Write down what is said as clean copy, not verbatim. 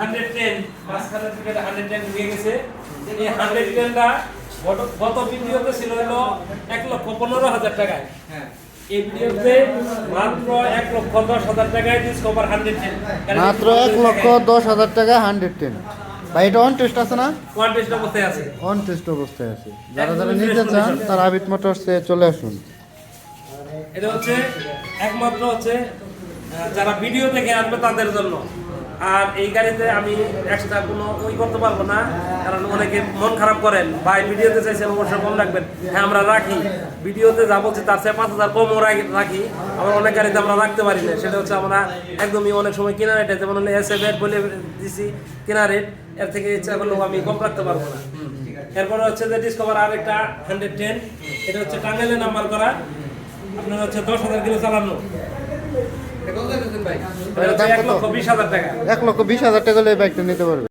110 মাঝখানে থেকে 110 ঢুকে গেছে। এই 110টা গত ভিডিওতে ছিল হলো 1,15,000 টাকায়। হ্যাঁ এই ভিডিওতে মাত্র 1,10,000 টাকায় ডিসকভার 110 মাত্র 1,10,000 টাকা 110। ভাই এটা অন টেস্ট আছে না? ওয়ান টেস্ট অবস্থায় আছে। অন টেস্ট অবস্থায় আছে। যারা যারা নিতে চান তারা আবিদ মোটরসে চলে আসুন। এটা হচ্ছে একমাত্র হচ্ছে যারা ভিডিও দেখে আসবে তাদের জন্য। আর এই গাড়িতে আমি এক্সট্রা কোনো করতে পারবো না, কারণ অনেকে মন খারাপ করেন, ভাই ভিডিওতে চাইছেন অবশ্যই কম রাখবেন। হ্যাঁ আমরা রাখি, ভিডিওতে যা বলছি তার চেয়ে 5,000 কমও রাখি। আবার অনেক গাড়িতে আমরা রাখতে পারি না, সেটা হচ্ছে আমরা একদমই অনেক সময় কিনা রেটে, যেমন হলে SF বলে দিছি কিনা রেট, এর থেকে ইচ্ছা করলেও আমি কম রাখতে পারবো না। এরপরে হচ্ছে যে ডিসকভার আরেকটা 110, এটা হচ্ছে টাঙ্গাইলে নাম্বার করা, আপনার হচ্ছে 10,000 কিলো চালানো। এটা কত দিচ্ছেন ভাই? এটা হচ্ছে 1,20,000 টাকা। 1,20,000 টাকা হলে এই বাইকটা নিতে পারবে।